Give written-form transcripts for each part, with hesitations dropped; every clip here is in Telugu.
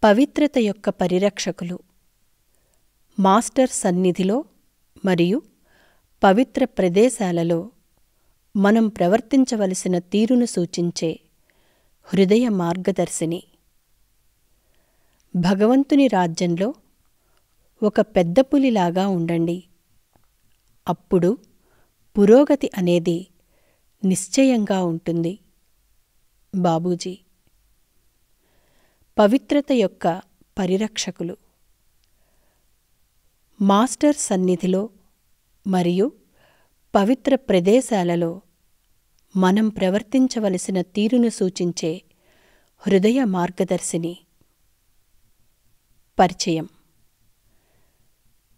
పవిత్రత యొక్క పరిరక్షకులు. మాస్టర్ సన్నిధిలో మరియు పవిత్ర ప్రదేశాలలో మనం ప్రవర్తించవలసిన తీరును సూచించే హృదయ మార్గదర్శిని. భగవంతుని రాజ్యంలో ఒక పెద్ద పులిలాగా ఉండండి. అప్పుడు పురోగతి అనేది నిశ్చయంగా ఉంటుంది. బాబూజీ. పవిత్రత యొక్క పరిరక్షకులు. మాస్టర్ సన్నిధిలో మరియు పవిత్ర ప్రదేశాలలో మనం ప్రవర్తించవలసిన తీరును సూచించే హృదయ మార్గదర్శిని. పరిచయం.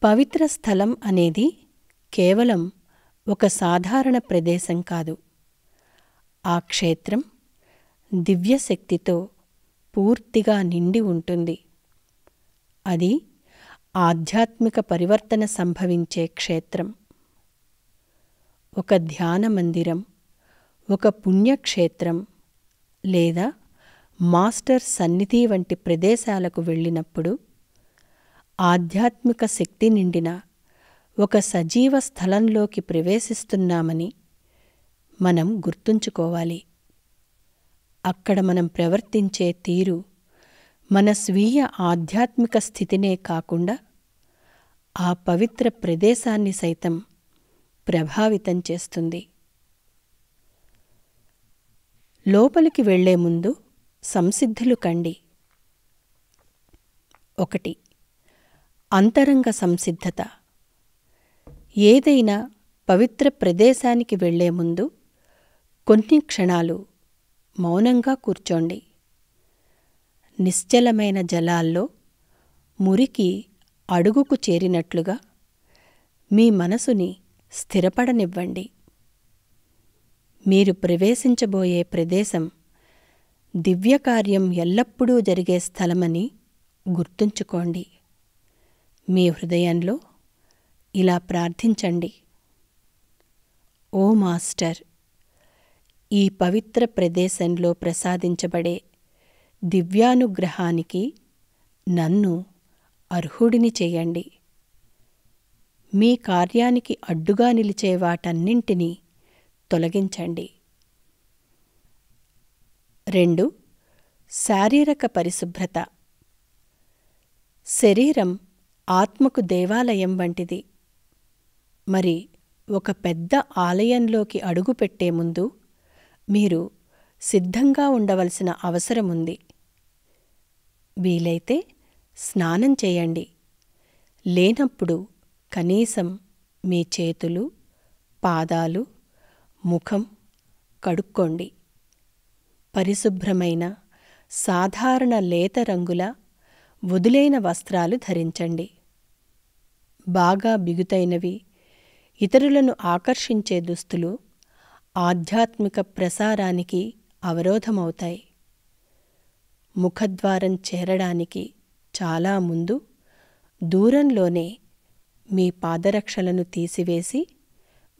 పవిత్ర స్థలం అనేది కేవలం ఒక సాధారణ ప్రదేశం కాదు. ఆ క్షేత్రం దివ్యశక్తితో పూర్తిగా నిండి ఉంటుంది. అది ఆధ్యాత్మిక పరివర్తన సంభవించే క్షేత్రం. ఒక ధ్యాన మందిరం, ఒక పుణ్యక్షేత్రం లేదా మాస్టర్ సన్నిధి వంటి ప్రదేశాలకు వెళ్ళినప్పుడు ఆధ్యాత్మిక శక్తి నిండిన ఒక సజీవ స్థలంలోకి ప్రవేశిస్తున్నామని మనం గుర్తుంచుకోవాలి. అక్కడ మనం ప్రవర్తించే తీరు మన స్వీయ ఆధ్యాత్మిక స్థితినే కాకుండా ఆ పవిత్ర ప్రదేశాన్ని సైతం ప్రభావితం చేస్తుంది. లోపలికి వెళ్లే ముందు సంసిద్ధులు కండి. 1. అంతరంగ సంసిద్ధత. ఏదైనా పవిత్ర ప్రదేశానికి వెళ్లే ముందు కొన్ని క్షణాలు మౌనంగా కూర్చోండి. నిశ్చలమైన జలాల్లో మురికి అడుగుకు చేరినట్లుగా మీ మనసుని స్థిరపడనివ్వండి. మీరు ప్రవేశించబోయే ప్రదేశం దివ్యకార్యం ఎల్లప్పుడూ జరిగే స్థలమని గుర్తుంచుకోండి. మీ హృదయంలో ఇలా ప్రార్థించండి: ఓ మాస్టర్, ఈ పవిత్ర ప్రదేశంలో ప్రసాదించబడే దివ్యానుగ్రహానికి నన్ను అర్హుడిని చేయండి. మీ కార్యానికి అడ్డుగా నిలిచే వాటన్నింటినీ తొలగించండి. 2. శారీరక పరిశుభ్రత. శరీరం ఆత్మకు దేవాలయం వంటిది. మరి ఒక పెద్ద ఆలయంలోకి అడుగుపెట్టే ముందు మీరు సిద్ధంగా ఉండవలసిన అవసరముంది. వీలైతే స్నానం చేయండి. లేనప్పుడు కనీసం మీ చేతులు, పాదాలు, ముఖం కడుక్కోండి. పరిశుభ్రమైన సాధారణ లేత రంగుల వదులైన వస్త్రాలు ధరించండి. బాగా బిగుతైనవి, ఇతరులను ఆకర్షించే దుస్తులు ఆధ్యాత్మిక ప్రసారానికి అవరోధమవుతాయి. ముఖద్వారం చేరడానికి చాలా ముందు దూరంలోనే మీ పాదరక్షలను తీసివేసి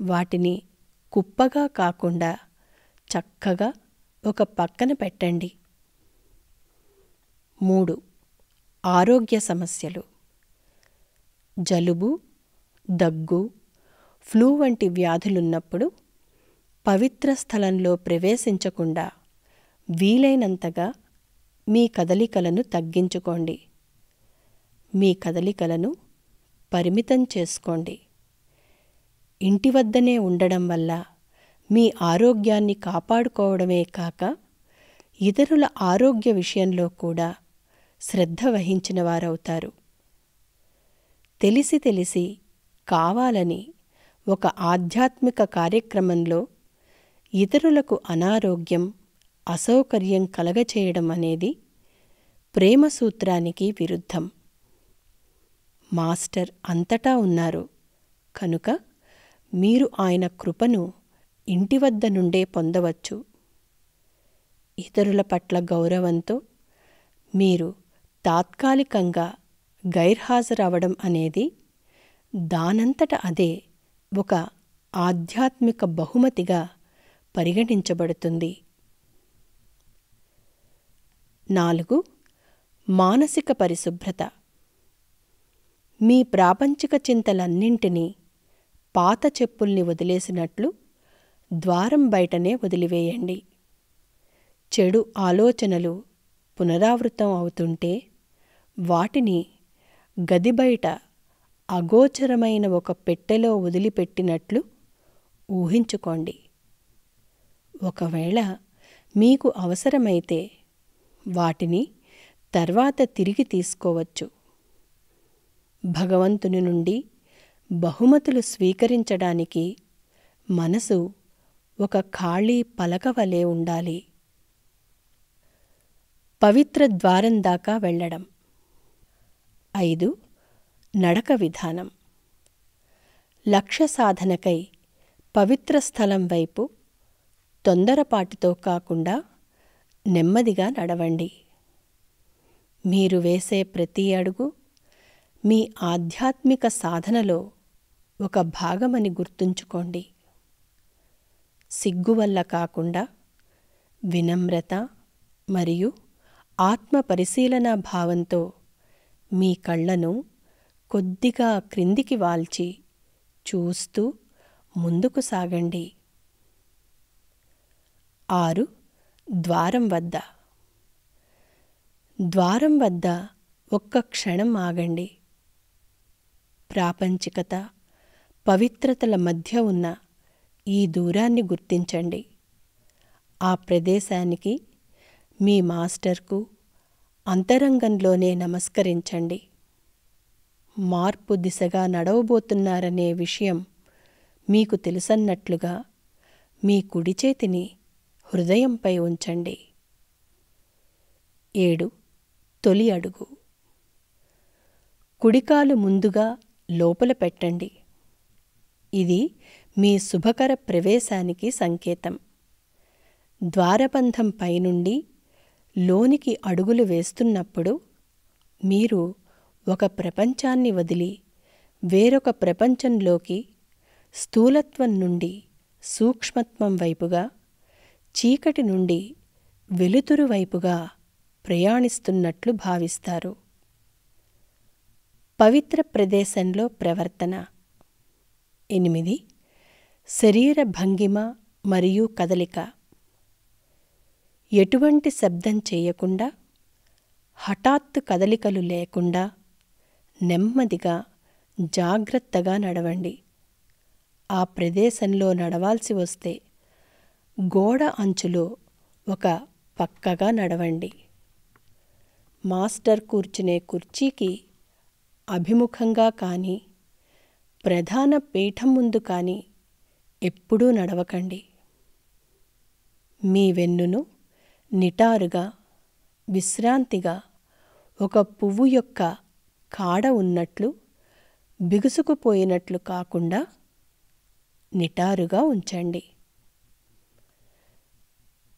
వాటిని కుప్పగా కాకుండా చక్కగా ఒక పక్కన పెట్టండి. 3. ఆరోగ్య సమస్యలు. జలుబు, దగ్గు, ఫ్లూ వంటి వ్యాధులున్నప్పుడు పవిత్ర స్థలంలో ప్రవేశించకుండా వీలైనంతగా మీ కదలికలను తగ్గించుకోండి. మీ కదలికలను పరిమితం చేసుకోండి. ఇంటి వద్దనే ఉండడం వల్ల మీ ఆరోగ్యాన్ని కాపాడుకోవడమే కాక ఇతరుల ఆరోగ్య విషయంలో కూడా శ్రద్ధ వహించిన వారవుతారు. తెలిసి కావాలని ఒక ఆధ్యాత్మిక కార్యక్రమంలో ఇతరులకు అనారోగ్యం, అసౌకర్యం కలగచేయడం అనేది ప్రేమ సూత్రానికి విరుద్ధం. మాస్టర్ అంతటా ఉన్నారు కనుక మీరు ఆయన కృపను ఇంటి వద్ద నుండే పొందవచ్చు. ఇతరుల పట్ల గౌరవంతో మీరు తాత్కాలికంగా గైర్హాజరవడం అనేది దానంతట అదే ఒక ఆధ్యాత్మిక బహుమతిగా పరిగణించబడుతుంది. 4. మానసిక పరిశుభ్రత. మీ ప్రాపంచిక చింతలన్నింటినీ పాత చెప్పుల్ని వదిలేసినట్లు ద్వారం బయటనే వదిలివేయండి. చెడు ఆలోచనలు పునరావృతం అవుతుంటే వాటిని గది బయట అగోచరమైన ఒక పెట్టెలో వదిలిపెట్టినట్లు ఊహించుకోండి. ఒకవేళ మీకు అవసరమైతే వాటిని తర్వాత తిరిగి తీసుకోవచ్చు. భగవంతుని నుండి బహుమతులు స్వీకరించడానికి మనసు ఒక ఖాళీ పలక వలె ఉండాలి. పవిత్ర ద్వారం దాకా వెళ్ళడం. 5. నడక విధానం. లక్ష్య సాధనకై పవిత్ర స్థలం వైపు తొందరపాటుతో కాకుండా నెమ్మదిగా నడవండి. మీరు వేసే ప్రతి అడుగు మీ ఆధ్యాత్మిక సాధనలో ఒక భాగమని గుర్తుంచుకోండి. సిగ్గు వల్ల కాకుండా వినమ్రత మరియు ఆత్మ పరిశీలనా భావంతో మీ కళ్ళను కొద్దిగా క్రిందికి వాల్చి చూస్తూ ముందుకు సాగండి. 6. ద్వారం వద్ద. ద్వారం వద్ద ఒక్క క్షణం ఆగండి. ప్రాపంచికత, పవిత్రతల మధ్య ఉన్న ఈ దూరాన్ని గుర్తించండి. ఆ ప్రదేశానికి, మీ మాస్టర్కు అంతరంగంలోనే నమస్కరించండి. మార్పు దిశగా నడవబోతున్నారనే విషయం మీకు తెలుసన్నట్లుగా మీ కుడి చేతిని హృదయంపై ఉంచండి. 7. తొలి అడుగు. కుడికాలు ముందుగా లోపల పెట్టండి. ఇది మీ శుభకర ప్రవేశానికి సంకేతం. ద్వారబంధం పైనుండి లోనికి అడుగులు వేస్తున్నప్పుడు మీరు ఒక ప్రపంచాన్ని వదిలి వేరొక ప్రపంచంలోకి, స్థూలత్వం నుండి సూక్ష్మత్వం వైపుగా, చీకటి నుండి వెలుతురు వైపుగా ప్రయాణిస్తున్నట్లు భావిస్తారు. పవిత్ర ప్రదేశంలో ప్రవర్తన. 8. శరీర భంగిమ మరియు కదలిక. ఎటువంటి శబ్దం చేయకుండా, హఠాత్తు కదలికలు లేకుండా నెమ్మదిగా, జాగ్రత్తగా నడవండి. ఆ ప్రదేశంలో నడవాల్సి వస్తే గోడ అంచులో ఒక పక్కగా నడవండి. మాస్టర్ కూర్చునే కుర్చీకి అభిముఖంగా కానీ, ప్రధాన పీఠం ముందు కానీ ఎప్పుడూ నడవకండి. మీ వెన్నును నిటారుగా, విశ్రాంతిగా ఒక పువ్వు యొక్క కాడ ఉన్నట్లు, బిగుసుకుపోయినట్లు కాకుండా నిటారుగా ఉంచండి.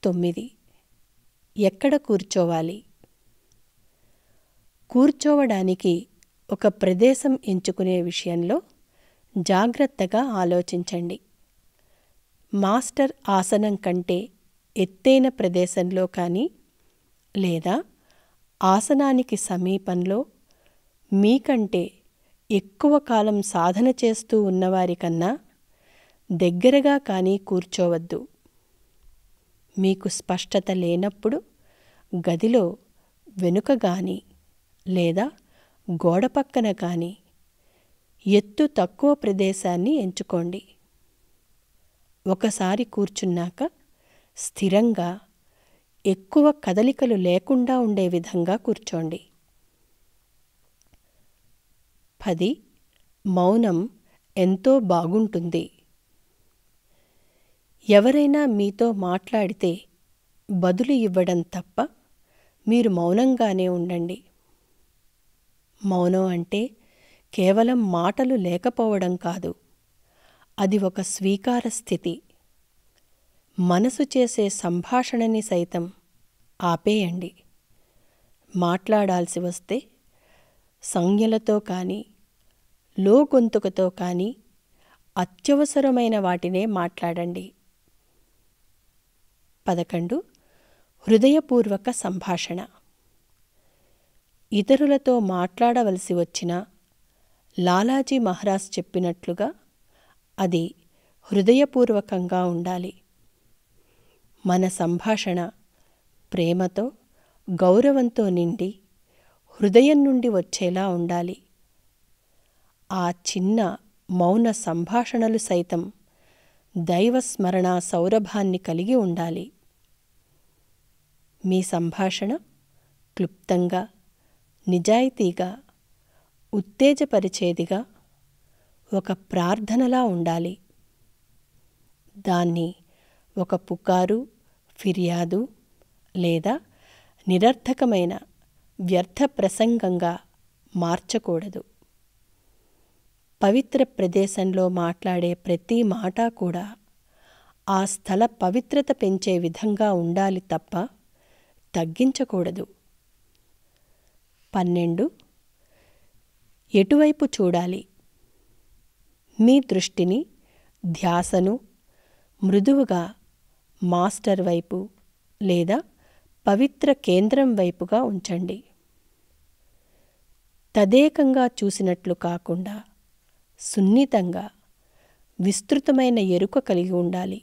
9. ఎక్కడ కూర్చోవాలి? కూర్చోవడానికి ఒక ప్రదేశం ఎంచుకునే విషయంలో జాగ్రత్తగా ఆలోచించండి. మాస్టర్ ఆసనం కంటే ఎత్తైన ప్రదేశంలో కానీ, లేదా ఆసనానికి సమీపంలో మీకంటే ఎక్కువ కాలం సాధన చేస్తూ ఉన్నవారికన్నా దగ్గరగా కానీ కూర్చోవద్దు. మీకు స్పష్టత లేనప్పుడు గదిలో వెనుక గాని లేదా గోడ పక్కన కానీ ఎత్తు తక్కువ ప్రదేశాన్ని ఎంచుకోండి. ఒకసారి కూర్చున్నాక స్థిరంగా, ఎక్కువ కదలికలు లేకుండా ఉండే విధంగా కూర్చోండి. 10. మౌనం ఎంతో బాగుంటుంది. ఎవరైనా మీతో మాట్లాడితే బదులు ఇవ్వడం తప్ప మీరు మౌనంగానే ఉండండి. మౌనం అంటే కేవలం మాటలు లేకపోవడం కాదు, అది ఒక స్వీకార స్థితి. మనసు చేసే సంభాషణని సైతం ఆపేయండి. మాట్లాడాల్సి వస్తే సంజ్ఞలతో కానీ, లోగొంతుకతో కానీ అత్యవసరమైన వాటినే మాట్లాడండి. 11. హృదయపూర్వక సంభాషణ. ఇతరులతో మాట్లాడవలసి వచ్చినా లాలాజీ మహారాజ్ చెప్పినట్లుగా అది హృదయపూర్వకంగా ఉండాలి. మన సంభాషణ ప్రేమతో, గౌరవంతో నిండి హృదయం నుండి వచ్చేలా ఉండాలి. ఆ చిన్న మౌన సంభాషణలు సైతం దైవస్మరణ సౌరభాన్ని కలిగి ఉండాలి. మీ సంభాషణ క్లుప్తంగా, నిజాయితీగా, ఉత్తేజపరిచేదిగా, ఒక ప్రార్థనలా ఉండాలి. దాన్ని ఒక పుకారు, ఫిర్యాదు లేదా నిరర్థకమైన వ్యర్థ ప్రసంగంగా మార్చకూడదు. పవిత్ర ప్రదేశంలో మాట్లాడే ప్రతి మాట కూడా ఆ స్థల పవిత్రత పెంచే విధంగా ఉండాలి తప్ప తగ్గించకూడదు. 12. ఎటువైపు చూడాలి? మీ దృష్టిని, ధ్యాసను మృదువుగా మాస్టర్ వైపు లేదా పవిత్ర కేంద్రం వైపుగా ఉంచండి. తదేకంగా చూసినట్లు కాకుండా సున్నితంగా, విస్తృతమైన ఎరుక కలిగి ఉండాలి.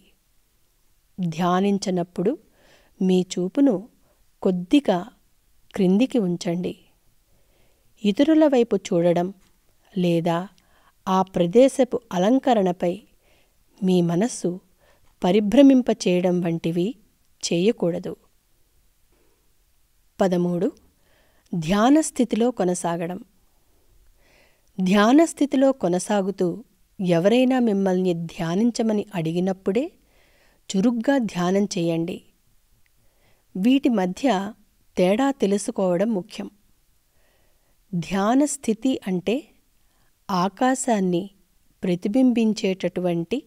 ధ్యానించనప్పుడు మీ చూపును కొద్దిగా క్రిందికి ఉంచండి. ఇతరుల వైపు చూడడం లేదా ఆ ప్రదేశపు అలంకరణపై మీ మనస్సు పరిభ్రమింపచేయడం వంటివి చేయకూడదు. 13. ధ్యానస్థితిలో కొనసాగడం. ధ్యానస్థితిలో కొనసాగుతూ ఎవరైనా మిమ్మల్ని ధ్యానించమని అడిగినప్పుడే చురుగ్గా ధ్యానం చేయండి. వీటి మధ్య తేడా తెలుసుకోవడం ముఖ్యం. ధ్యానస్థితి అంటే ఆకాశాన్ని ప్రతిబింబించేటటువంటి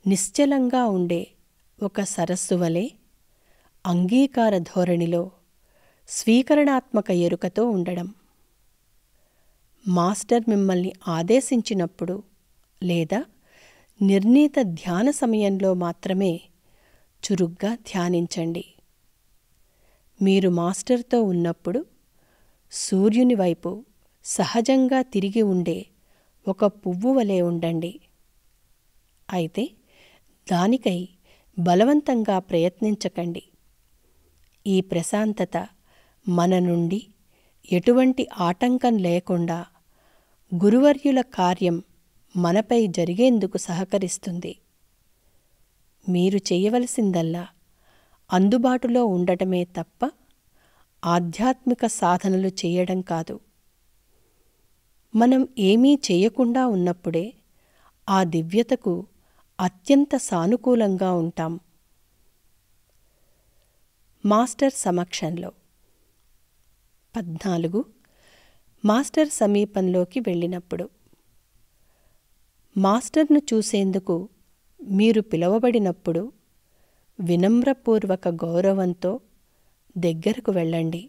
నిశ్చలంగా ఉండే ఒక సరస్సు వలె అంగీకార ధోరణిలో స్వీకరణాత్మక ఎరుకతో ఉండడం. మాస్టర్ మిమ్మల్ని ఆదేశించినప్పుడు లేదా నిర్ణీత ధ్యాన సమయంలో మాత్రమే చురుగ్గా ధ్యానించండి. మీరు మాస్టర్తో ఉన్నప్పుడు సూర్యుని వైపు సహజంగా తిరిగి ఉండే ఒక పువ్వు వలె ఉండండి. అయితే దానికై బలవంతంగా ప్రయత్నించకండి. ఈ ప్రశాంతత మన నుండి ఎటువంటి ఆటంకం లేకుండా గురువర్యుల కార్యం మనపై జరిగేందుకు సహకరిస్తుంది. మీరు చేయవలసిందల్లా అందుబాటులో ఉండటమే తప్ప ఆధ్యాత్మిక సాధనలు చేయడం కాదు. మనం ఏమీ చేయకుండా ఉన్నప్పుడే ఆ దివ్యతకు అత్యంత సానుకూలంగా ఉంటాం. మాస్టర్ సమక్షంలో. 14. మాస్టర్ సమీపంలోకి వెళ్ళినప్పుడు. మాస్టర్ను చూసేందుకు మీరు పిలువబడినప్పుడు వినమ్రపూర్వక గౌరవంతో దగ్గరకు వెళ్ళండి.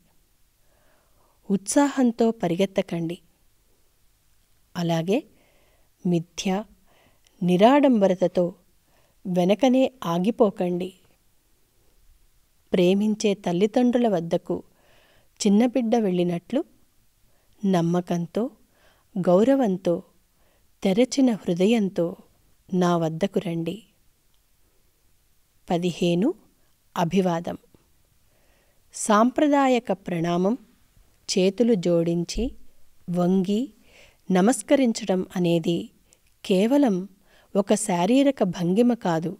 ఉత్సాహంతో పరిగెత్తకండి. అలాగే మిథ్య, నిరాడంబరతతో వెనకనే ఆగిపోకండి. ప్రేమించే తల్లిదండ్రుల వద్దకు చిన్నబిడ్డ వెళ్ళినట్లు నమ్మకంతో, గౌరవంతో, తెరచిన హృదయంతో నా వద్దకు రండి. 15. అభివాదం. సాంప్రదాయక ప్రణామం, చేతులు జోడించి వంగి నమస్కరించడం అనేది కేవలం ఒక శారీరక భంగిమ కాదు.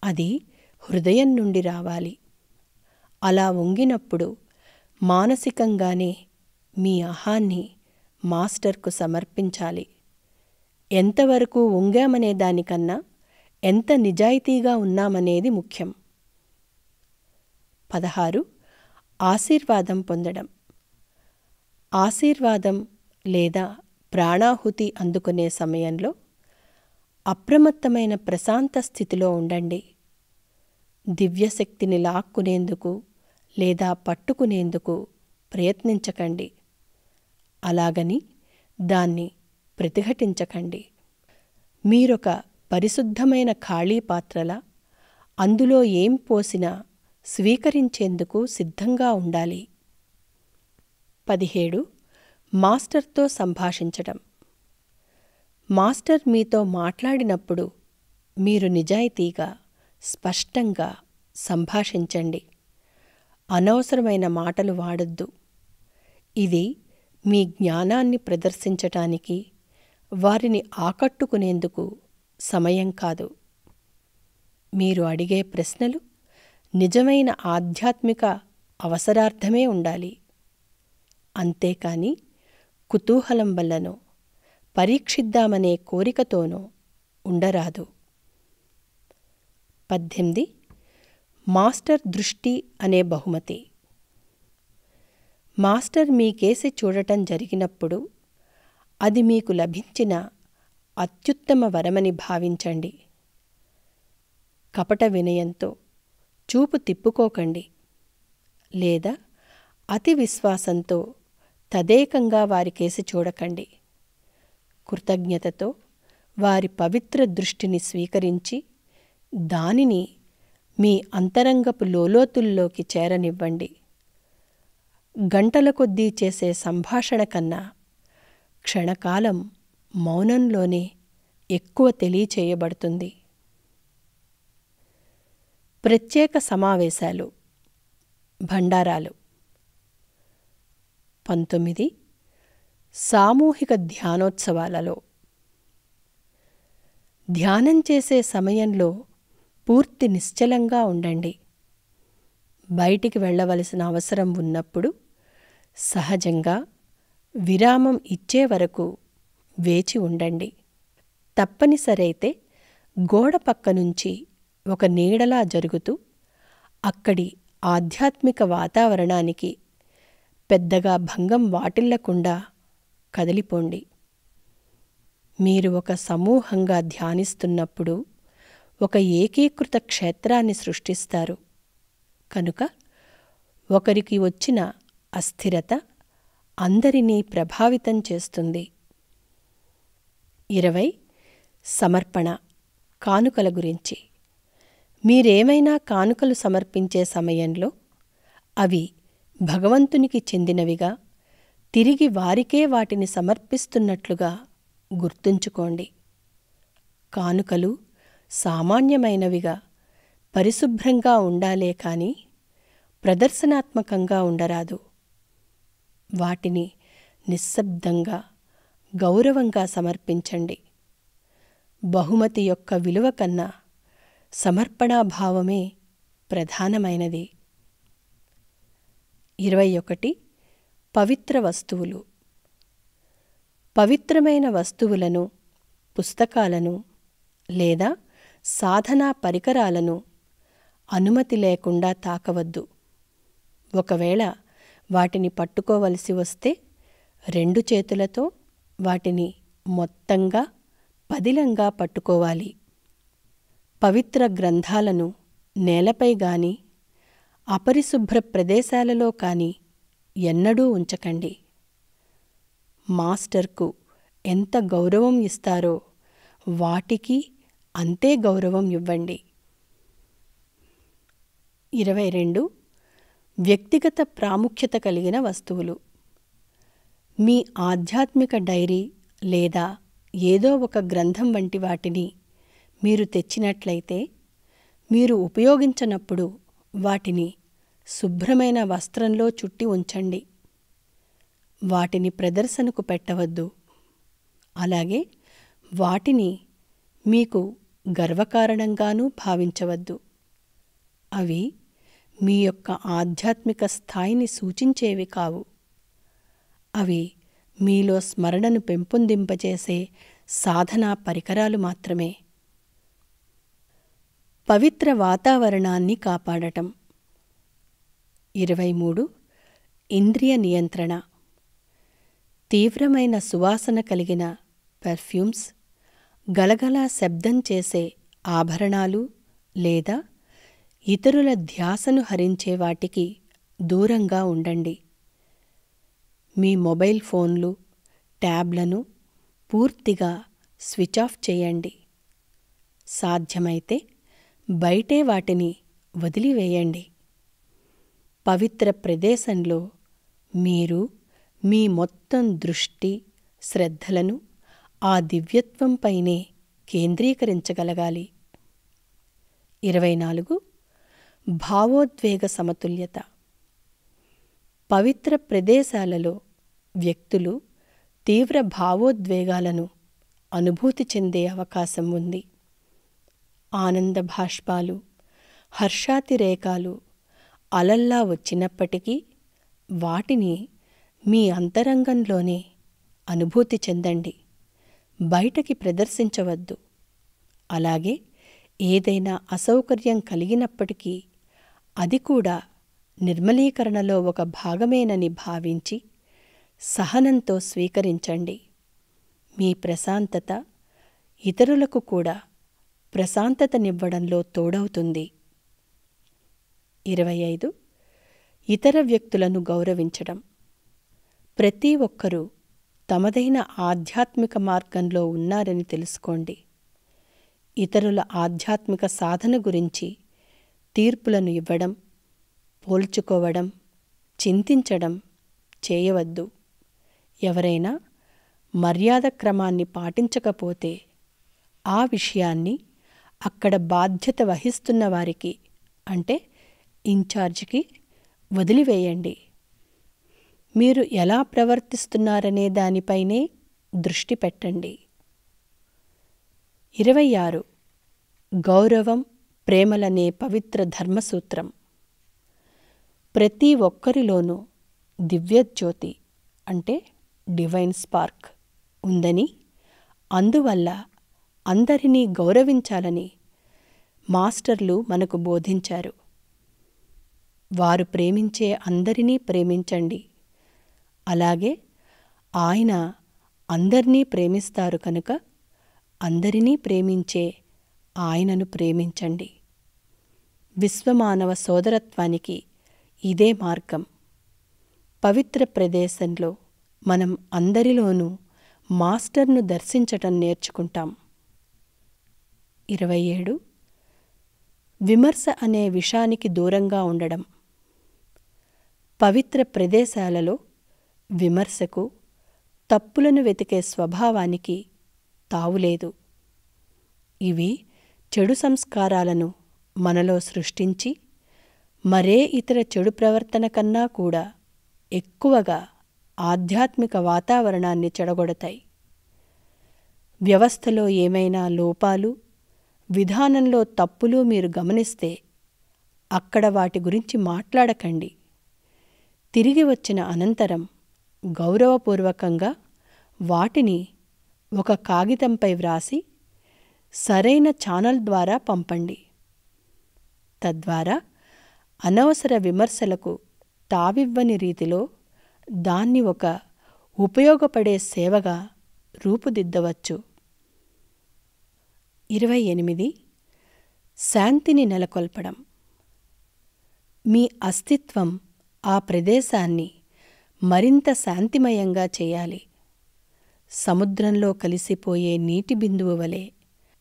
అది హృదయం నుండి రావాలి. అలా వంగినప్పుడు మానసికంగానే మీ అహాన్ని మాస్టర్కు సమర్పించాలి. ఎంతవరకు వంగామనే దానికన్నా ఎంత నిజాయితీగా ఉన్నామనేది ముఖ్యం. 16. ఆశీర్వాదం పొందడం. ఆశీర్వాదం లేదా ప్రాణాహుతి అందుకునే సమయంలో అప్రమత్తమైన ప్రశాంత స్థితిలో ఉండండి. దివ్యశక్తిని లాక్కునేందుకు లేదా పట్టుకునేందుకు ప్రయత్నించకండి. అలాగని దాన్ని ప్రతిఘటించకండి. మీరొక పరిశుద్ధమైన ఖాళీ పాత్రలా అందులో ఏం పోసినా స్వీకరించేందుకు సిద్ధంగా ఉండాలి. 17. మాస్టర్తో సంభాషించటం. మాస్టర్ మీతో మాట్లాడినప్పుడు మీరు నిజాయితీగా, స్పష్టంగా సంభాషించండి. అనవసరమైన మాటలు వాడొద్దు. ఇది మీ జ్ఞానాన్ని ప్రదర్శించటానికి, వారిని ఆకట్టుకునేందుకు సమయం కాదు. మీరు అడిగే ప్రశ్నలు నిజమైన ఆధ్యాత్మిక అవసరార్థమే ఉండాలి. అంతేకాని కుతూహలం వల్లనో, పరీక్షిద్దామనే కోరికతోనో ఉండరాదు. 18. మాస్టర్ దృష్టి అనే బహుమతి. మాస్టర్ మీ కేసి చూడటం జరిగినప్పుడు అది మీకు లభించిన అత్యుత్తమ వరమని భావించండి. కపట వినయంతో చూపు తిప్పుకోకండి, లేదా అతి విశ్వాసంతో తదేకంగా వారి కేసి చూడకండి. కృతజ్ఞతతో వారి పవిత్ర దృష్టిని స్వీకరించి దానిని మీ అంతరంగపు లోలోతుల్లోకి చేరనివ్వండి. గంటల కొద్దీ చేసే సంభాషణ కన్నా క్షణకాలం మౌనంలోనే ఎక్కువ తెలియచేయబడుతుంది. ప్రత్యేక సమావేశాలు, భండారాలు. 19. సామూహిక ధ్యానోత్సవాలలో. ధ్యానం చేసే సమయంలో పూర్తి నిశ్చలంగా ఉండండి. బయటికి వెళ్ళవలసిన అవసరం ఉన్నప్పుడు సహజంగా విరామం ఇచ్చే వరకు వేచి ఉండండి. తప్పనిసరైతే గోడ పక్క నుంచి ఒక నీడలా జరుగుతూ అక్కడి ఆధ్యాత్మిక వాతావరణానికి పెద్దగా భంగం వాటిల్లకుండా కదిలిపోండి. మీరు ఒక సమూహంగా ధ్యానిస్తున్నప్పుడు ఒక ఏకీకృత క్షేత్రాన్ని సృష్టిస్తారు. కనుక ఒకరికి వచ్చిన అస్థిరత అందరినీ ప్రభావితం చేస్తుంది. 20. సమర్పణ, కానుకల గురించి. మీరేమైనా కానుకలు సమర్పించే సమయంలో అవి భగవంతునికి చెందినవిగా, తిరిగి వారికే వాటిని సమర్పిస్తున్నట్లుగా గుర్తుంచుకోండి. కానుకలు సామాన్యమైనవిగా, పరిశుభ్రంగా ఉండాలే కాని ప్రదర్శనాత్మకంగా ఉండరాదు. వాటిని నిశ్శబ్దంగా, గౌరవంగా సమర్పించండి. బహుమతి యొక్క విలువ కన్నా సమర్పణాభావమే ప్రధానమైనది. 21. పవిత్ర వస్తువులు. పవిత్రమైన వస్తువులను, పుస్తకాలను లేదా సాధనా పరికరాలను అనుమతి లేకుండా తాకవద్దు. ఒకవేళ వాటిని పట్టుకోవలసి వస్తే 2 చేతులతో వాటిని మొత్తంగా పదిలంగా పట్టుకోవాలి. పవిత్ర గ్రంథాలను నేలపై గాని, అపరిశుభ్ర ప్రదేశాలలో కాని ఎన్నడూ ఉంచకండి. మాస్టర్కు ఎంత గౌరవం ఇస్తారో వాటికి అంతే గౌరవం ఇవ్వండి. 22. వ్యక్తిగత ప్రాముఖ్యత కలిగిన వస్తువులు. మీ ఆధ్యాత్మిక డైరీ లేదా ఏదో ఒక గ్రంథం వంటి వాటిని మీరు తెచ్చినట్లయితే మీరు ఉపయోగించనప్పుడు వాటిని శుభ్రమైన వస్త్రంలో చుట్టి ఉంచండి. వాటిని ప్రదర్శనకు పెట్టవద్దు. అలాగే వాటిని మీకు గర్వకారణంగానూ భావించవద్దు. అవి మీ యొక్క ఆధ్యాత్మిక స్థాయిని సూచించేవి కావు. అవి మీలో స్మరణను పెంపొందింపజేసే సాధనా పరికరాలు మాత్రమే. పవిత్ర వాతావరణాన్ని కాపాడటం. 23. ఇంద్రియ నియంత్రణ. తీవ్రమైన సువాసన కలిగిన పెర్ఫ్యూమ్స్, గలగలా శబ్దం చేసే ఆభరణాలు లేదా ఇతరుల ధ్యాసను హరించే వాటికి దూరంగా ఉండండి. మీ మొబైల్ ఫోన్లు, ట్యాబ్లను పూర్తిగా స్విచ్ ఆఫ్ చేయండి. సాధ్యమైతే బయటే వాటిని వదిలివేయండి. పవిత్ర ప్రదేశంలో మీరు మీ మొత్తం దృష్టి, శ్రద్ధలను ఆ దివ్యత్వంపైనే కేంద్రీకరించగలగాలి. 24. భావోద్వేగ సమతుల్యత. పవిత్ర ప్రదేశాలలో వ్యక్తులు తీవ్ర భావోద్వేగాలను అనుభూతి చెందే అవకాశం ఉంది. ఆనంద భాష్పాలు, హర్షాతిరేకాలు అలల్లా వచ్చినప్పటికీ వాటిని మీ అంతరంగంలోనే అనుభూతి చెందండి, బయటకి ప్రదర్శించవద్దు. అలాగే ఏదైనా అసౌకర్యం కలిగినప్పటికీ అది కూడా నిర్మలీకరణలో ఒక భాగమేనని భావించి సహనంతో స్వీకరించండి. మీ ప్రశాంతత ఇతరులకు కూడా ప్రశాంతతనివ్వడంలో తోడవుతుంది. 25. ఇతర వ్యక్తులను గౌరవించడం. ప్రతి ఒక్కరూ తమదైన ఆధ్యాత్మిక మార్గంలో ఉన్నారని తెలుసుకోండి. ఇతరుల ఆధ్యాత్మిక సాధన గురించి తీర్పులను ఇవ్వడం, పోల్చుకోవడం, చింతించడం చేయవద్దు. ఎవరైనా మర్యాద క్రమాన్ని పాటించకపోతే ఆ విషయాన్ని అక్కడ బాధ్యత వహిస్తున్న వారికి, అంటే ఇన్ఛార్జికి వదిలివేయండి. మీరు ఎలా ప్రవర్తిస్తున్నారనే దానిపైనే దృష్టి పెట్టండి. 26. గౌరవం, ప్రేమలనే పవిత్ర ధర్మసూత్రం. ప్రతి ఒక్కరిలోనూ దివ్యజ్యోతి, అంటే డివైన్ స్పార్క్ ఉందని, అందువల్ల అందరినీ గౌరవించాలని మాస్టర్లు మనకు బోధించారు. వారు ప్రేమించే అందరినీ ప్రేమించండి. అలాగే ఆయన అందర్నీ ప్రేమిస్తారు కనుక అందరినీ ప్రేమించే ఆయనను ప్రేమించండి. విశ్వమానవ సోదరత్వానికి ఇదే మార్గం. పవిత్ర ప్రదేశంలో మనం అందరిలోనూ మాస్టర్ను దర్శించటం నేర్చుకుంటాం. 27. విమర్శ అనే విషానికి దూరంగా ఉండడం. పవిత్ర ప్రదేశాలలో విమర్శకు, తప్పులను వెతికే స్వభావానికి తావులేదు. ఇవి చెడు సంస్కారాలను మనలో సృష్టించి మరే ఇతర చెడు ప్రవర్తన కన్నా కూడా ఎక్కువగా ఆధ్యాత్మిక వాతావరణాన్ని చెడగొడతాయి. వ్యవస్థలో ఏమైనా లోపాలు, విధానంలో తప్పులు మీరు గమనిస్తే అక్కడ వాటి గురించి మాట్లాడకండి. తిరిగి వచ్చిన అనంతరం గౌరవపూర్వకంగా వాటిని ఒక కాగితంపై వ్రాసి సరైన ఛానల్ ద్వారా పంపండి. తద్వారా అనవసర విమర్శలకు తావివ్వని రీతిలో దాన్ని ఒక ఉపయోగపడే సేవగా రూపుదిద్దవచ్చు. 28. శాంతిని నెలకొల్పడం. మీ అస్తిత్వం ఆ ప్రదేశాన్ని మరింత శాంతిమయంగా చేయాలి. సముద్రంలో కలిసిపోయే నీటి బిందువు వలె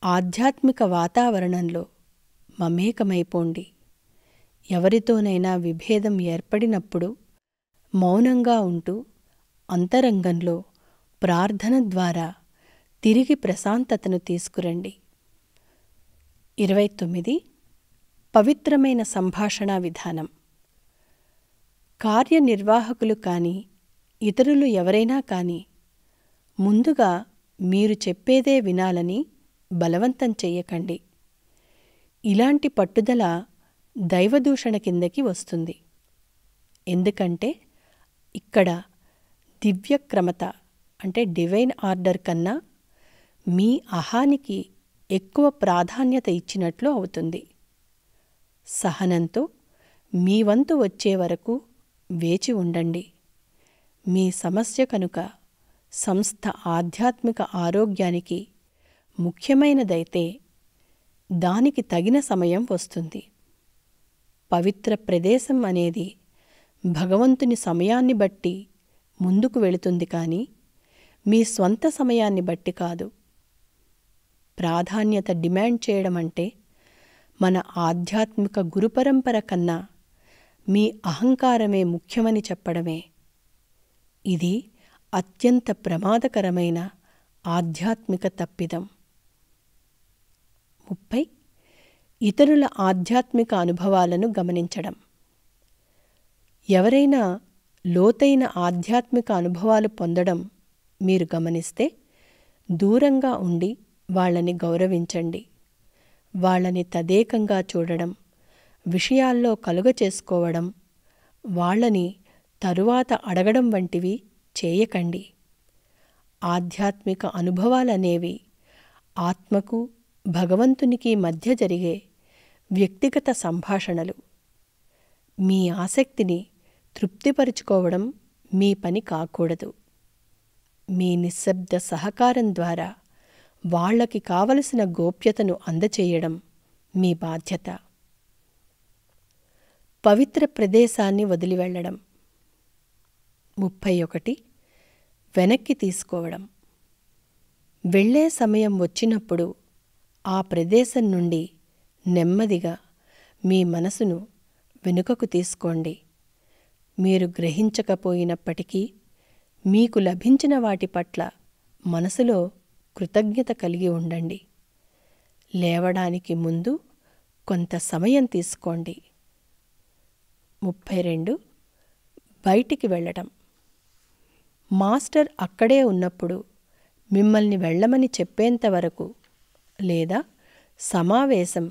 ఆధ్యాత్మిక వాతావరణంలో మమేకమైపోండి. ఎవరితోనైనా విభేదం ఏర్పడినప్పుడు మౌనంగా ఉంటూ అంతరంగంలో ప్రార్థన ద్వారా తిరిగి ప్రశాంతతను తీసుకురండి. 29. పవిత్రమైన సంభాషణా విధానం. కార్యనిర్వాహకులు కానీ ఇతరులు ఎవరైనా కానీ ముందుగా మీరు చెప్పేదే వినాలని బలవంతం చెయ్యకండి. ఇలాంటి పట్టుదల దైవదూషణ కిందకి వస్తుంది. ఎందుకంటే ఇక్కడ దివ్యక్రమత, అంటే డివైన్ ఆర్డర్ కన్నా మీ అహానికి ఎక్కువ ప్రాధాన్యత ఇచ్చినట్లు అవుతుంది. సహనంతో మీ వంతు వచ్చే వరకు వేచి ఉండండి. మీ సమస్య కనుక సంస్థ ఆధ్యాత్మిక ఆరోగ్యానికి ముఖ్యమైనదైతే దానికి తగిన సమయం వస్తుంది. పవిత్ర ప్రదేశం అనేది భగవంతుని సమయాన్ని బట్టి ముందుకు వెళుతుంది కానీ మీ స్వంత సమయాన్ని బట్టి కాదు. ప్రాధాన్యత డిమాండ్ చేయడం అంటే మన ఆధ్యాత్మిక గురుపరంపర కన్నా మీ అహంకారమే ముఖ్యమని చెప్పడమే. ఇది అత్యంత ప్రమాదకరమైన ఆధ్యాత్మిక తప్పిదం. 30. ఇతరుల ఆధ్యాత్మిక అనుభవాలను గమనించడం. ఎవరైనా లోతైన ఆధ్యాత్మిక అనుభవాలు పొందడం మీరు గమనిస్తే దూరంగా ఉండి వాళ్ళని గౌరవించండి. వాళ్ళని తదేకంగా చూడడం, విషయాల్లో కలుగచేసుకోవడం, వాళ్ళని తరువాత అడగడం వంటివి చేయకండి. ఆధ్యాత్మిక అనుభవాలనేవి ఆత్మకు భగవంతునికి మధ్య జరిగే వ్యక్తిగత సంభాషణలు. మీ ఆసక్తిని తృప్తిపరుచుకోవడం మీ పని కాకూడదు. మీ నిశ్శబ్ద సహకారం ద్వారా వాళ్ళకి కావలసిన గోప్యతను అందచేయడం మీ బాధ్యత. పవిత్ర ప్రదేశాన్ని వదిలి వెళ్ళడం. 31. వెనక్కి తీసుకోవడం. వెళ్ళే సమయం వచ్చినప్పుడు ఆ ప్రదేశం నుండి నెమ్మదిగా మీ మనసును వెనుకకు తీసుకోండి. మీరు గ్రహించకపోయినప్పటికీ మీకు లభించిన వాటి పట్ల మనసులో కృతజ్ఞత కలిగి ఉండండి. లేవడానికి ముందు కొంత సమయం తీసుకోండి. 32. బయటికి వెళ్ళటం. మాస్టర్ అక్కడే ఉన్నప్పుడు మిమ్మల్ని వెళ్ళమని చెప్పేంతవరకు లేదా సమావేశం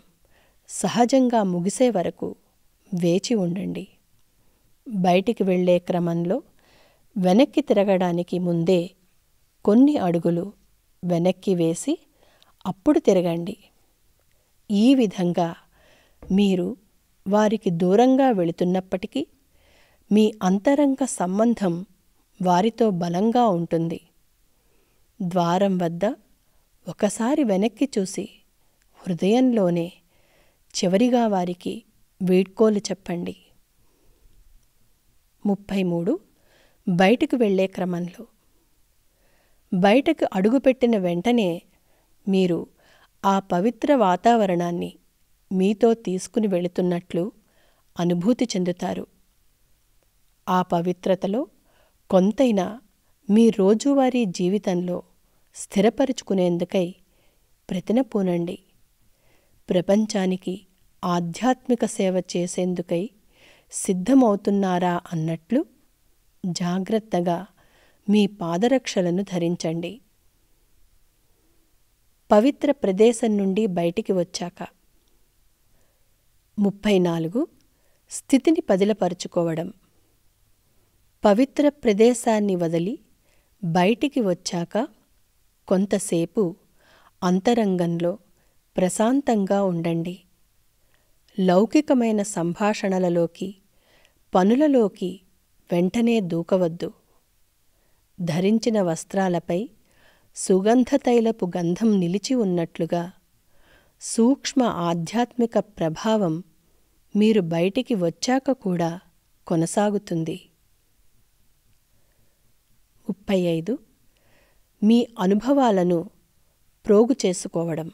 సహజంగా ముగిసే వరకు వేచి ఉండండి. బయటికి వెళ్ళే క్రమంలో వెనక్కి తిరగడానికి ముందే కొన్ని అడుగులు వెనక్కి వేసి అప్పుడు తిరగండి. ఈ విధంగా మీరు వారికి దూరంగా వెళుతున్నప్పటికీ మీ అంతరంగ సంబంధం వారితో బలంగా ఉంటుంది. ద్వారం వద్ద ఒకసారి వెనక్కి చూసి హృదయంలోనే చివరిగా వారికి వీడ్కోలు చెప్పండి. 33. బయటకు వెళ్ళే క్రమంలో. బయటకు అడుగుపెట్టిన వెంటనే మీరు ఆ పవిత్ర వాతావరణాన్ని మీతో తీసుకుని వెళుతున్నట్లు అనుభూతి చెందుతారు. ఆ పవిత్రతలో కొంతైనా మీ రోజువారీ జీవితంలో స్థిరపరుచుకునేందుకై ప్రతినపూనండి. ప్రపంచానికి ఆధ్యాత్మిక సేవ చేసేందుకై సిద్ధమవుతున్నారా అన్నట్లు జాగ్రత్తగా మీ పాదరక్షలను ధరించండి. పవిత్ర ప్రదేశం నుండి బయటికి వచ్చాక. 34. స్థితిని పదిలపరుచుకోవడం. పవిత్ర ప్రదేశాన్ని వదిలి బయటికి వచ్చాక కొంతసేపు అంతరంగంలో ప్రశాంతంగా ఉండండి. లౌకికమైన సంభాషణలలోకి, పనులలోకి వెంటనే దూకవద్దు. ధరించిన వస్త్రాలపై సుగంధతైలపు గంధం నిలిచి ఉన్నట్లుగా సూక్ష్మ ఆధ్యాత్మిక ప్రభావం మీరు బయటికి వచ్చాక కూడా కొనసాగుతుంది. 35. మీ అనుభవాలను ప్రోగు చేసుకోవడం.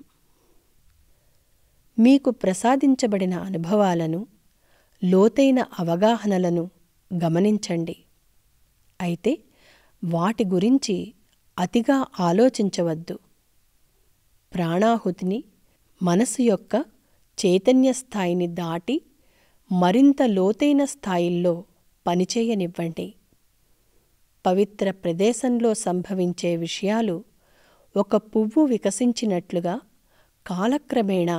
మీకు ప్రసాదించబడిన అనుభవాలను, లోతైన అవగాహనలను గమనించండి. అయితే వాటి గురించి అతిగా ఆలోచించవద్దు. ప్రాణాహుతిని మనసు యొక్క చైతన్య స్థాయిని దాటి మరింత లోతైన స్థాయిల్లో పనిచేయనివ్వండి. పవిత్ర ప్రదేశంలో సంభవించే విషయాలు ఒక పువ్వు వికసించినట్లుగా కాలక్రమేణా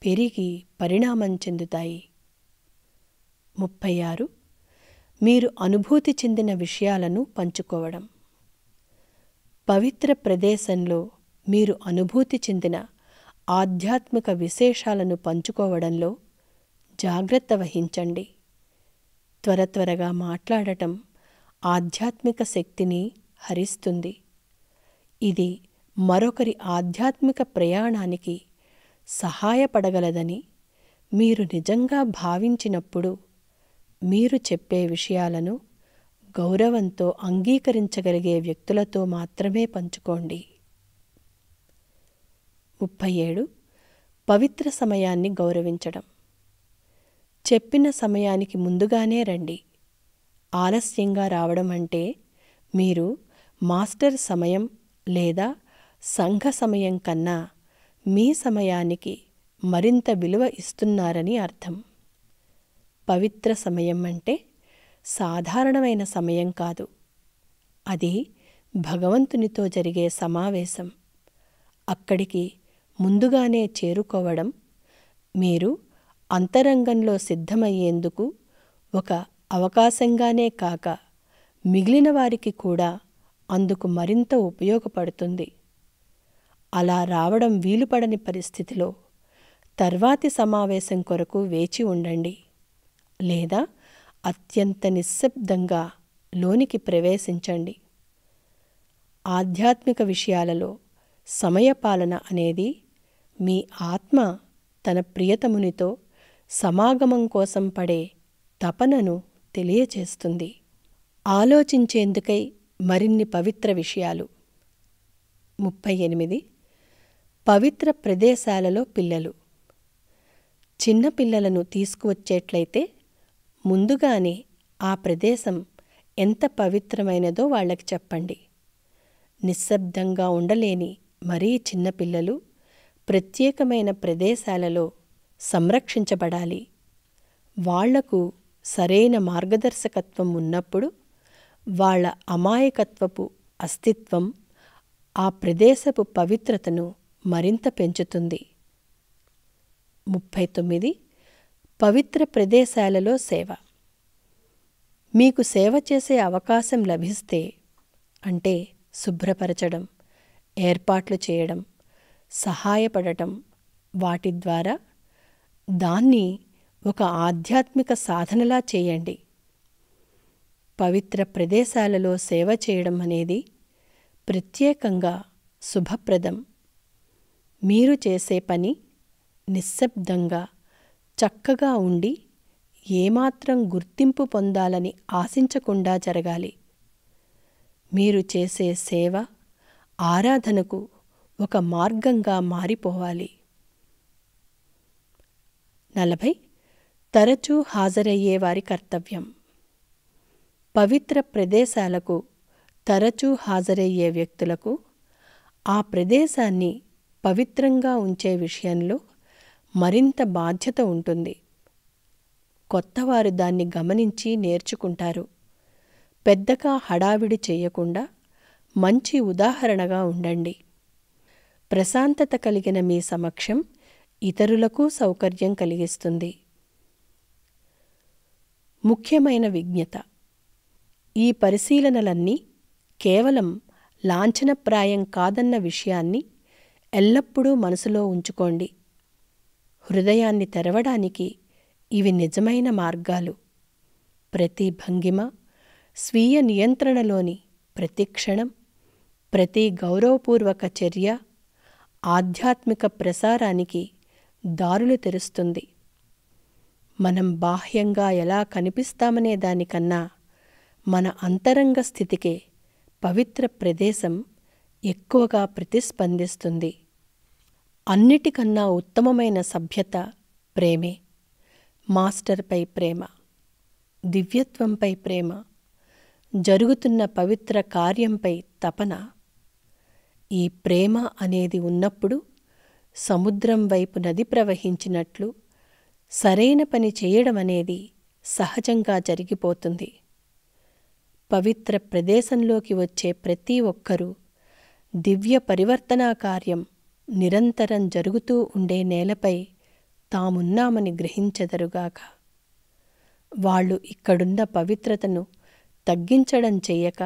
పెరిగి పరిణామం చెందుతాయి. 36. మీరు అనుభూతి చెందిన విషయాలను పంచుకోవడం. పవిత్ర ప్రదేశంలో మీరు అనుభూతి చెందిన ఆధ్యాత్మిక విశేషాలను పంచుకోవడంలో జాగ్రత్త వహించండి. త్వరగా మాట్లాడటం ఆధ్యాత్మిక శక్తిని హరిస్తుంది. ఇది మరొకరి ఆధ్యాత్మిక ప్రయాణానికి సహాయపడగలదని మీరు నిజంగా భావించినప్పుడు మీరు చెప్పే విషయాలను గౌరవంతో అంగీకరించగలిగే వ్యక్తులతో మాత్రమే పంచుకోండి. 37. పవిత్ర సమయాన్ని గౌరవించడం. చెప్పిన సమయానికి ముందుగానే రండి. ఆలస్యంగా రావడం అంటే మీరు మాస్టర్ సమయం లేదా సంఘ సమయం కన్నా మీ సమయానికి మరింత విలువ ఇస్తున్నారని అర్థం. పవిత్ర సమయం అంటే సాధారణమైన సమయం కాదు. అది భగవంతునితో జరిగే సమావేశం. అక్కడికి ముందుగానే చేరుకోవడం మీరు అంతరంగంలో సిద్ధమయ్యేందుకు ఒక అవకాశంగానే కాక మిగిలిన వారికి కూడా అందుకు మరింత ఉపయోగపడుతుంది. అలా రావడం వీలుపడని పరిస్థితిలో తర్వాతి సమావేశం కొరకు వేచి ఉండండి, లేదా అత్యంత నిశ్శబ్దంగా లోనికి ప్రవేశించండి. ఆధ్యాత్మిక విషయాలలో సమయపాలన అనేది మీ ఆత్మ తన ప్రియతమునితో సమాగమం కోసం పడే తపనను తెలియచేస్తుంది. ఆలోచించేందుకై మరిన్ని పవిత్ర విషయాలు. 38. పవిత్ర ప్రదేశాలలో పిల్లలు. చిన్న పిల్లలను తీసుకువచ్చేట్లయితే ముందుగానే ఆ ప్రదేశం ఎంత పవిత్రమైనదో వాళ్ళకి చెప్పండి. నిశ్శబ్దంగా ఉండలేని మరీ చిన్నపిల్లలు ప్రత్యేకమైన ప్రదేశాలలో సంరక్షించబడాలి. వాళ్లకు సరైన మార్గదర్శకత్వం ఉన్నప్పుడు వాళ్ళ అమాయకత్వపు అస్తిత్వం ఆ ప్రదేశపు పవిత్రతను మరింత పెంచుతుంది. 39. పవిత్ర ప్రదేశాలలో సేవ. మీకు సేవ చేసే అవకాశం లభిస్తే, అంటే శుభ్రపరచడం, ఏర్పాట్లు చేయడం, సహాయపడటం, వాటి ద్వారా దాన్ని ఒక ఆధ్యాత్మిక సాధనలా చేయండి. పవిత్ర ప్రదేశాలలో సేవ చేయడం అనేది ప్రత్యేకంగా శుభప్రదం. మీరు చేసే పని నిశ్శబ్దంగా చక్కగా ఉండి ఏమాత్రం గుర్తింపు పొందాలని ఆశించకుండా జరగాలి. మీరు చేసే సేవ ఆరాధనకు ఒక మార్గంగా మారిపోవాలి. 40. తరచూ హాజరయ్యే వారి కర్తవ్యం. పవిత్ర ప్రదేశాలకు తరచూ హాజరయ్యే వ్యక్తులకు ఆ ప్రదేశాన్ని పవిత్రంగా ఉంచే విషయంలో మరింత బాధ్యత ఉంటుంది. కొత్తవారు దాన్ని గమనించి నేర్చుకుంటారు. పెద్దగా హడావిడి చేయకుండా మంచి ఉదాహరణగా ఉండండి. ప్రశాంతత కలిగిన మీ సమక్షం ఇతరులకు సౌకర్యం కలిగిస్తుంది. ముఖ్యమైన విజ్ఞత. ఈ పరిశీలనలన్నీ కేవలం లాంఛనప్రాయం కాదన్న విషయాన్ని ఎల్లప్పుడూ మనసులో ఉంచుకోండి. హృదయాన్ని తెరవడానికి ఇవి నిజమైన మార్గాలు. ప్రతి భంగిమ, స్వీయ నియంత్రణలోని ప్రతి క్షణం, ప్రతి గౌరవపూర్వక చర్య ఆధ్యాత్మిక ప్రసారానికి దారులు తెరుస్తుంది. మనం బాహ్యంగా ఎలా కనిపిస్తామనే దానికన్నా మన అంతరంగ స్థితికే పవిత్ర ప్రదేశం ఎక్కువగా ప్రతిస్పందిస్తుంది. అన్నిటికన్నా ఉత్తమమైన సభ్యత ప్రేమే. మాస్టర్పై ప్రేమ, దివ్యత్వంపై ప్రేమ, జరుగుతున్న పవిత్ర కార్యంపై తపన. ఈ ప్రేమ అనేది ఉన్నప్పుడు సముద్రం వైపు నది ప్రవహించినట్లు సరైన పని చేయడం అనేది సహజంగా జరిగిపోతుంది. పవిత్ర ప్రదేశంలోకి వచ్చే ప్రతి ఒక్కరూ దివ్య పరివర్తనా కార్యం నిరంతరం జరుగుతూ ఉండే నేలపై తామున్నామని గ్రహించెదరుగాక. వాళ్ళు ఇక్కడున్న పవిత్రతను తగ్గించడం చెయ్యక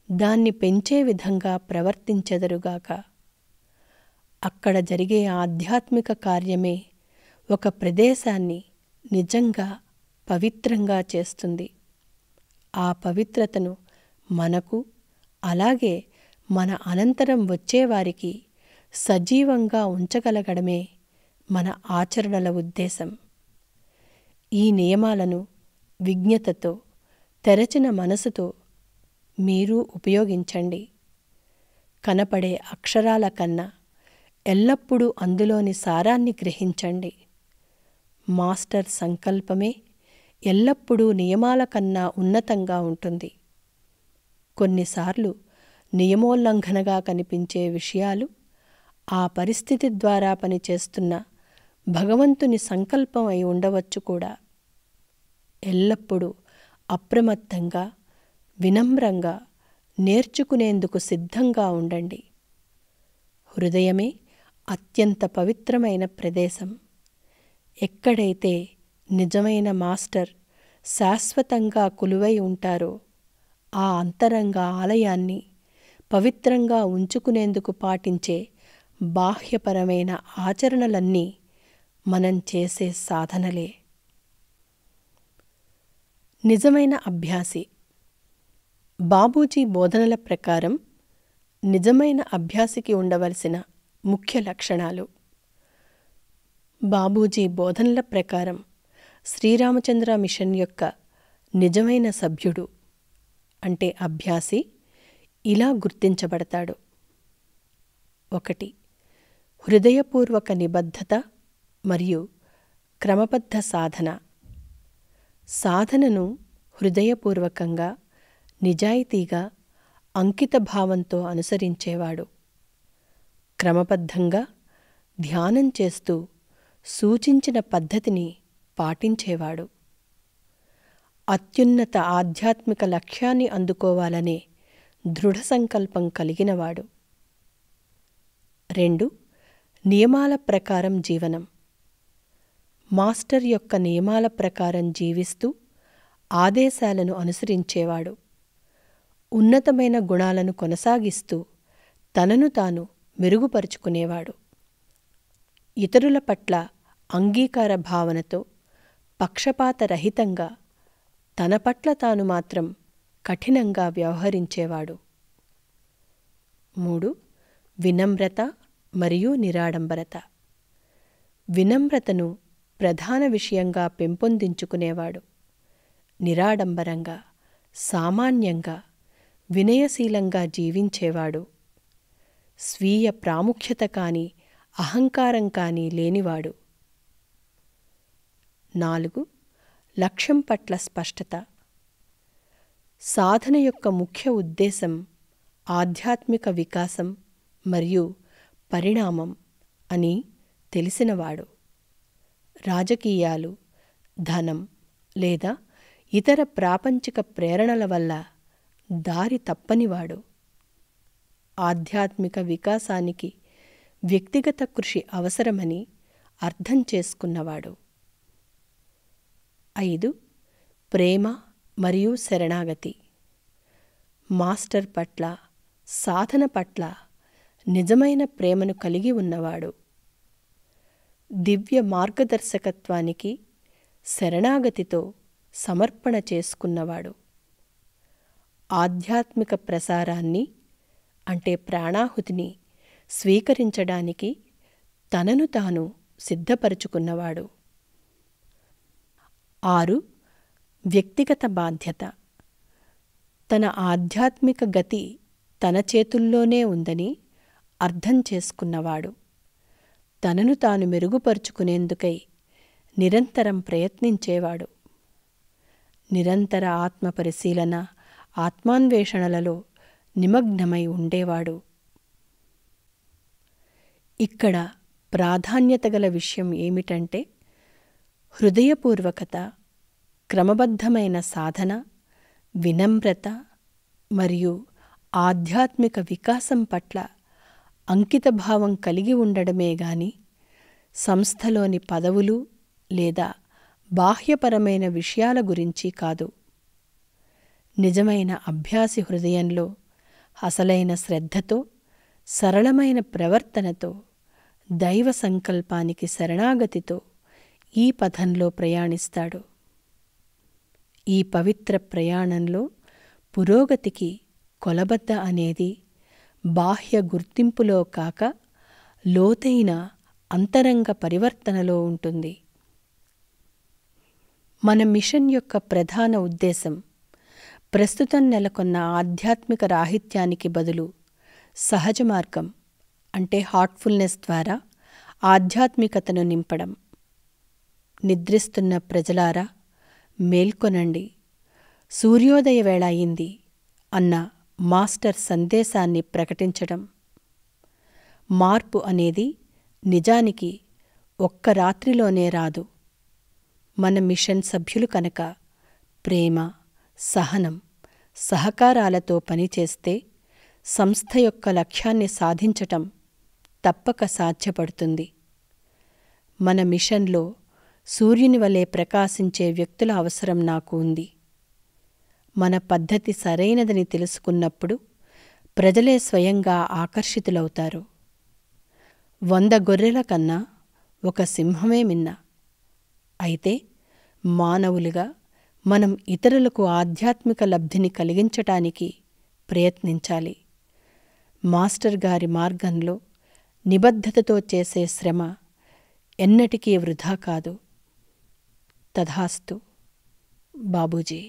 దాన్ని పెంచే విధంగా ప్రవర్తించెదరుగాక. అక్కడ జరిగే ఆధ్యాత్మిక కార్యమే ఒక ప్రదేశాన్ని నిజంగా పవిత్రంగా చేస్తుంది. ఆ పవిత్రతను మనకు, అలాగే మన అనంతరం వచ్చేవారికి సజీవంగా ఉంచగలగడమే మన ఆచరణల ఉద్దేశం. ఈ నియమాలను విజ్ఞతతో, తెరచిన మనసుతో మీరు ఉపయోగించండి. కనపడే అక్షరాల కన్నా ఎల్లప్పుడూ అందులోని సారాన్ని గ్రహించండి. మాస్టర్ సంకల్పమే ఎల్లప్పుడూ నియమాల కన్నా ఉన్నతంగా ఉంటుంది. కొన్నిసార్లు నియమోల్లంఘనగా కనిపించే విషయాలు ఆ పరిస్థితి ద్వారా పనిచేస్తున్న భగవంతుని సంకల్పం అయి ఉండవచ్చు కూడా. ఎల్లప్పుడూ అప్రమత్తంగా, వినమ్రంగా, నేర్చుకునేందుకు సిద్ధంగా ఉండండి. హృదయమే అత్యంత పవిత్రమైన ప్రదేశం. ఎక్కడైతే నిజమైన మాస్టర్ శాశ్వతంగా కొలువై ఉంటారో ఆ అంతరంగ ఆలయాన్ని పవిత్రంగా ఉంచుకునేందుకు పాటించే బాహ్యపరమైన ఆచరణలన్నీ మనం చేసే సాధనలే. నిజమైన అభ్యాసి. బాబూజీ బోధనల ప్రకారం నిజమైన అభ్యాసికి ఉండవలసిన ముఖ్య లక్షణాలు. బాబూజీ బోధనల ప్రకారం శ్రీరామచంద్ర మిషన్ యొక్క నిజమైన సభ్యుడు అంటే అభ్యాసి ఇలా గుర్తించబడతాడు. 1. హృదయపూర్వక నిబద్ధత మరియు క్రమబద్ధ సాధన. సాధనను హృదయపూర్వకంగా, నిజాయితీగా, అంకితభావంతో అనుసరించేవాడు. క్రమబద్ధంగా ధ్యానం చేస్తూ సూచించిన పద్ధతిని పాటించేవాడు. అత్యున్నత ఆధ్యాత్మిక లక్ష్యాన్ని అందుకోవాలనే దృఢ సంకల్పం కలిగినవాడు. 2. నియమాల ప్రకారం జీవనం. మాస్టర్ యొక్క నియమాల ప్రకారం జీవిస్తూ ఆదేశాలను అనుసరించేవాడు. ఉన్నతమైన గుణాలను కొనసాగిస్తూ తనను తాను మెరుగుపరుచుకునేవాడు. ఇతరుల పట్ల అంగీకార భావనతో పక్షపాతరహితంగా తన పట్ల తాను మాత్రం కఠినంగా వ్యవహరించేవాడు. 3. వినమ్రత మరియు నిరాడంబరత. వినమ్రతను ప్రధాన విషయంగా పెంపొందించుకునేవాడు. నిరాడంబరంగా, సామాన్యంగా, వినయశీలంగా జీవించేవాడు. స్వీయ ప్రాముఖ్యత కానీ అహంకారం కానీ లేనివాడు. 4. లక్ష్యం పట్ల స్పష్టత. సాధన యొక్క ముఖ్య ఉద్దేశం ఆధ్యాత్మిక వికాసం మరియు పరిణామం అని తెలిసినవాడు. రాజకీయాలు, ధనం లేదా ఇతర ప్రాపంచిక ప్రేరణల వల్ల దారి తప్పనివాడు. ఆధ్యాత్మిక వికాసానికి వ్యక్తిగత కృషి అవసరమని అర్థం చేసుకున్నవాడు. 5. ప్రేమ మరియు శరణాగతి. మాస్టర్ పట్ల, సాధన పట్ల నిజమైన ప్రేమను కలిగి ఉన్నవాడు. దివ్య మార్గదర్శకత్వానికి శరణాగతితో సమర్పణ చేసుకున్నవాడు. ఆధ్యాత్మిక ప్రసారాన్ని అంటే ప్రాణాహుతిని స్వీకరించడానికి తనను తాను సిద్ధపరుచుకున్నవాడు. 6. వ్యక్తిగత బాధ్యత. తన ఆధ్యాత్మిక గతి తన చేతుల్లోనే ఉందని అర్థం చేసుకున్నవాడు. తనను తాను మెరుగుపరుచుకునేందుకై నిరంతరం ప్రయత్నించేవాడు. నిరంతర ఆత్మపరిశీలన, ఆత్మాన్వేషణలలో నిమగ్నమై ఉండేవాడు. ఇక్కడ ప్రాధాన్యత గల విషయం ఏమిటంటే హృదయపూర్వకత, క్రమబద్ధమైన సాధన, వినమ్రత మరియు ఆధ్యాత్మిక వికాసం పట్ల అంకితభావం కలిగి ఉండడమే గాని సంస్థలోని పదవులు లేదా బాహ్యపరమైన విషయాల గురించి కాదు. నిజమైన అభ్యాసి హృదయంలో అసలైన శ్రద్ధతో, సరళమైన ప్రవర్తనతో, దైవ సంకల్పానికి శరణాగతితో ఈ పథంలో ప్రయాణిస్తాడు. ఈ పవిత్ర ప్రయాణంలో పురోగతికి కొలబద్ద అనేది బాహ్య గుర్తింపులో కాక లోతైన అంతరంగ పరివర్తనలో ఉంటుంది. మన మిషన్ యొక్క ప్రధాన ఉద్దేశం ప్రస్తుతం నెలకొన్న ఆధ్యాత్మిక రాహిత్యానికి బదులు సహజ మార్గం అంటే హార్ట్ఫుల్నెస్ ద్వారా ఆధ్యాత్మికతను నింపడం. నిద్రిస్తున్న ప్రజలారా మేల్కొనండి, సూర్యోదయ వేళ అయింది అన్న మాస్టర్ సందేశాన్ని ప్రకటించడం. మార్పు అనేది నిజానికి ఒక్క రాత్రిలోనే రాదు. మన మిషన్ సభ్యులు కనుక ప్రేమ, సహనం, సహకారాలతో పనిచేస్తే సంస్థ యొక్క లక్ష్యాన్ని సాధించటం తప్పక సాధ్యపడుతుంది. మన మిషన్లో సూర్యుని వలె ప్రకాశించే వ్యక్తుల అవసరం నాకు ఉంది. మన పద్ధతి సరైనదని తెలుసుకున్నప్పుడు ప్రజలే స్వయంగా ఆకర్షితులవుతారు. 100 గొర్రెల కన్నా ఒక సింహమే మిన్న. అయితే మానవులుగా మనం ఇతరులకు ఆధ్యాత్మిక లబ్ధిని కలిగించటానికి ప్రయత్నించాలి. మాస్టర్ గారి మార్గంలో నిబద్ధతతో చేసే శ్రమ ఎన్నటికీ వృధా కాదు. తథాస్తు. బాబూజీ.